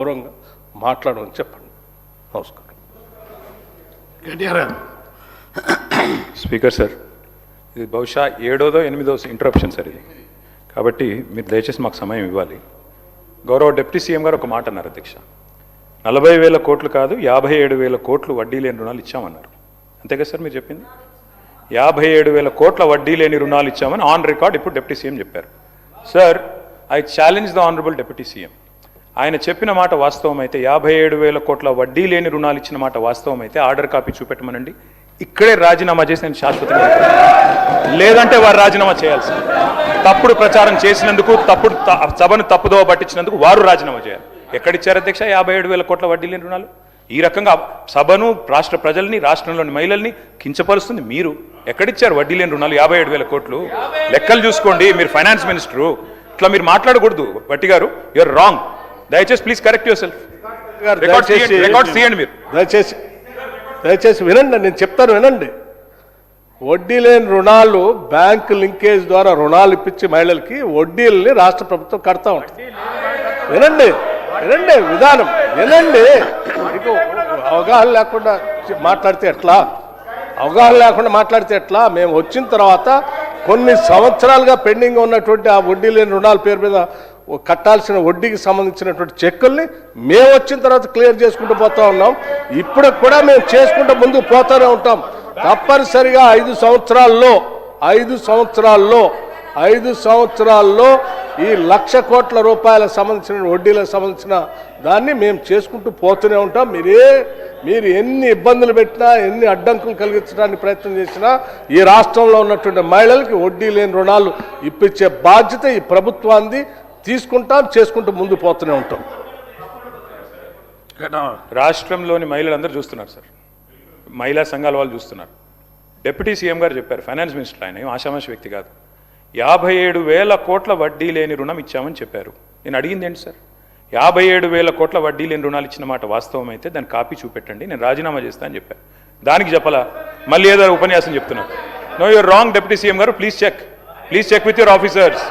గౌరవంగా మాట్లాడమని చెప్పండి. నమస్కారం. స్పీకర్ సార్, ఇది బహుశా 7వ 8వ ఇంటరప్షన్ సార్ ఇది, కాబట్టి మీరు దయచేసి మాకు సమయం ఇవ్వాలి. గౌరవ డిప్యూటీ సీఎం గారు ఒక మాట అన్నారు అధ్యక్ష, 40,000 కోట్లు కాదు 57,000 కోట్లు వడ్డీ లేని రుణాలు ఇచ్చామన్నారు. అంతే కదా సార్ మీరు చెప్పింది? 57,000 కోట్ల వడ్డీ లేని రుణాలు ఇచ్చామని ఆన్ రికార్డ్ ఇప్పుడు డిప్యూటీ సీఎం చెప్పారు. Sir, I challenge the honourable deputy CM. ఆయన చెప్పిన మాట వాస్తవం అయితే, 57,000 కోట్ల వడ్డీ లేని రుణాలు ఇచ్చిన మాట వాస్తవం అయితే ఆర్డర్ కాపీ చూపెట్టమనండి. ఇక్కడే రాజీనామా చేసి నేను శాశ్వతంగా, లేదంటే వారు రాజీనామా చేయాల్సి, తప్పుడు ప్రచారం చేసినందుకు, సభను తప్పుదోవ పట్టించినందుకు వారు రాజీనామా చేయాలి. ఎక్కడిచ్చారు అధ్యక్ష 57,000 కోట్ల వడ్డీ లేని రుణాలు? ఈ రకంగా సభను, రాష్ట్ర ప్రజల్ని, రాష్ట్రంలోని మహిళల్ని కించపరుస్తుంది మీరు. ఎక్కడిచ్చారు వడ్డీ లేని రుణాలు 57,000 కోట్లు? లెక్కలు చూసుకోండి, మీరు ఫైనాన్స్ మినిస్టరు, ఇట్లా మీరు మాట్లాడకూడదు. భట్టి గారు, యూఆర్ రాంగ్. దయచేసి please correct your self. Records తీయండి మీరు. దయచేసి వినండి, నేను చెప్తాను వినండి. వడ్డీ లేని రుణాలు బ్యాంక్ లింకేజ్ ద్వారా రుణాలు ఇప్పించి మహిళలకి వడ్డీలని రాష్ట్ర ప్రభుత్వం కడతా ఉంటుంది. వినండి వినండి విధానం వినండి. మీకు అవగాహన లేకుండా మాట్లాడితే ఎట్లా? అవగాహన లేకుండా మాట్లాడితే ఎట్లా? మేము వచ్చిన తర్వాత కొన్ని సంవత్సరాలుగా పెండింగ్ ఉన్నటువంటి ఆ వడ్డీ లేని రుణాల పేరు మీద కట్టాల్సిన వడ్డీకి సంబంధించినటువంటి చెక్కుల్ని మేము వచ్చిన తర్వాత క్లియర్ చేసుకుంటూ పోతూ ఉన్నాం. ఇప్పుడు కూడా మేము చేసుకుంటూ ముందుకు పోతూనే ఉంటాం. తప్పనిసరిగా 5 సంవత్సరాల్లో ఈ 1,00,000 కోట్ల రూపాయలకు సంబంధించిన వడ్డీలకు సంబంధించిన దాన్ని మేము చేసుకుంటూ పోతూనే ఉంటాం. మీరు ఎన్ని ఇబ్బందులు పెట్టినా, ఎన్ని అడ్డంకులు కలిగించడానికి ప్రయత్నం చేసినా ఈ రాష్ట్రంలో ఉన్నటువంటి మహిళలకి వడ్డీ లేని రుణాలు ఇప్పించే బాధ్యత ఈ ప్రభుత్వాన్ని తీసుకుంటాం, చేసుకుంటూ ముందు పోతూనే ఉంటాం. రాష్ట్రంలోని మహిళలందరూ చూస్తున్నారు సార్, మహిళా సంఘాల వాళ్ళు చూస్తున్నారు. డిప్యూటీ సీఎం గారు చెప్పారు, ఫైనాన్స్ మినిస్టర్, ఆయన ఆషామాషి వ్యక్తి కాదు. 57,000 కోట్ల వడ్డీ లేని రుణం ఇచ్చామని చెప్పారు. నేను అడిగింది ఏంటి సార్? 57,000 కోట్ల వడ్డీ లేని రుణాలు ఇచ్చిన మాట వాస్తవం అయితే దాన్ని కాపీ చూపెట్టండి, నేను రాజీనామా చేస్తా అని చెప్పారు. దానికి చెప్పలా, మళ్ళీ ఏదో ఉపన్యాసం చెప్తున్నారు. No, you are wrong deputy CM గారు. Please check with your officers.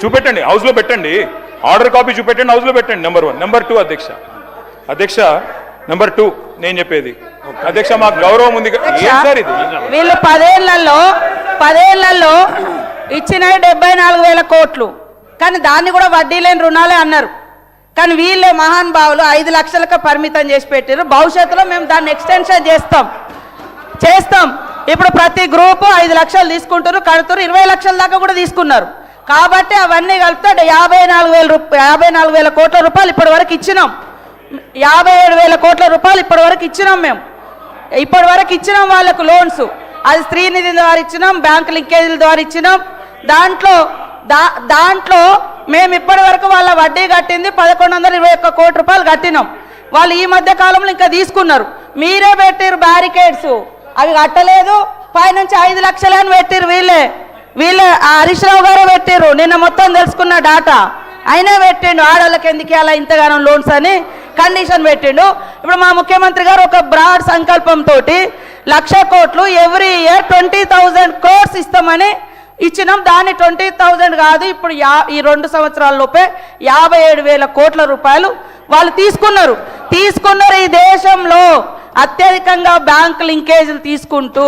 చూపెట్టండి, హౌస్లో పెట్టండి, ఆర్డర్ కాపీ చూపెట్టండి, హౌస్లో పెట్టండి. నెంబర్ 1. నెంబర్ 2 అధ్యక్ష నెంబర్ 2 నేను చెప్పేది అధ్యక్ష, మాకు గౌరవం ఉంది సార్. ఇది వీళ్ళు 10 ఏళ్లలో ఇచ్చిన 74,000 కోట్లు, కానీ దాన్ని కూడా వడ్డీ లేని రుణాలే అన్నారు. కానీ వీళ్ళే మహానుభావులు 5 లక్షలకు పరిమితం చేసి పెట్టారు. భవిష్యత్తులో మేము దాన్ని ఎక్స్టెన్షన్ చేస్తాం. ఇప్పుడు ప్రతి గ్రూపు 5 లక్షలు తీసుకుంటారు, కడుతున్నారు, 20 లక్షల దాకా కూడా తీసుకున్నారు. కాబట్టి అవన్నీ కలిపితే 54,000 కోట్ల రూపాయలు ఇప్పటి వరకు ఇచ్చినాం. 57,000 కోట్ల రూపాయలు ఇప్పటి వరకు ఇచ్చినాం. మేము ఇప్పటి వరకు ఇచ్చినాం వాళ్ళకు లోన్స్. అది స్త్రీనిధి ద్వారా ఇచ్చినాం, బ్యాంక్ లింకేజీల ద్వారా ఇచ్చినాం. దాంట్లో మేము ఇప్పటి వరకు వాళ్ళ వడ్డీ కట్టింది 1,121 కోట్ల రూపాయలు కట్టినాం. వాళ్ళు ఈ మధ్య కాలంలో ఇంకా తీసుకున్నారు. మీరే పెట్టారు బ్యారికేడ్స్, అవి కట్టలేదు. పైనుంచి 5 లక్షలు అని పెట్టారు. వీళ్ళే హరీష్ రావు గారే పెట్టారు. నిన్న మొత్తం తెలుసుకున్న డాటా అయినా పెట్టిండు. ఆడవాళ్ళకి ఎందుకు అలా ఇంతగానో లోన్స్ అని కండిషన్ పెట్టిండు. ఇప్పుడు మా ముఖ్యమంత్రి గారు ఒక బ్రాడ్ సంకల్పంతో 1,00,000 కోట్లు ఎవ్రీ ఇయర్ 20,000 crores ఇస్తామని ఇచ్చినాం. దాన్ని 20,000 కాదు, ఇప్పుడు ఈ 2 సంవత్సరాల్లోపే 57,000 కోట్ల రూపాయలు వాళ్ళు తీసుకున్నారు. ఈ దేశంలో అత్యధికంగా బ్యాంక్ లింకేజీలు తీసుకుంటూ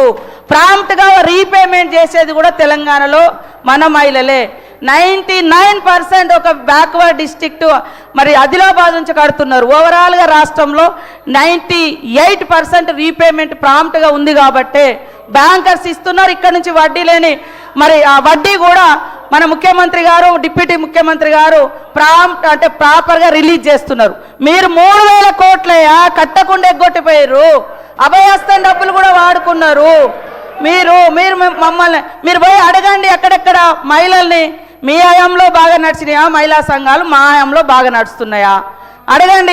ప్రాంప్ట్గా రీపేమెంట్ చేసేది కూడా తెలంగాణలో మన మహిళలే. 99% ఒక బ్యాక్వర్డ్ డిస్ట్రిక్ట్ మరి ఆదిలాబాద్ నుంచి కడుతున్నారు. ఓవరాల్గా రాష్ట్రంలో 98% రీపేమెంట్ ప్రాంప్ట్గా ఉంది. కాబట్టి బ్యాంకర్స్ ఇస్తున్నారు. ఇక్కడ నుంచి వడ్డీ లేని మరి ఆ వడ్డీ కూడా మన ముఖ్యమంత్రి గారు, డిప్యూటీ ముఖ్యమంత్రి గారు ప్రాపర్గా రిలీజ్ చేస్తున్నారు. మీరు 3,000 కోట్లయా కట్టకుండా ఎగ్గొట్టిపోయారు. అభయహస్తం డబ్బులు కూడా వాడుకున్నారు. మీరు మమ్మల్ని పోయి అడగండి ఎక్కడెక్కడ మహిళల్ని, మీ హయాంలో బాగా నడిచినాయా మహిళా సంఘాలు, మా హయాంలో బాగా నడుస్తున్నాయా అడగండి.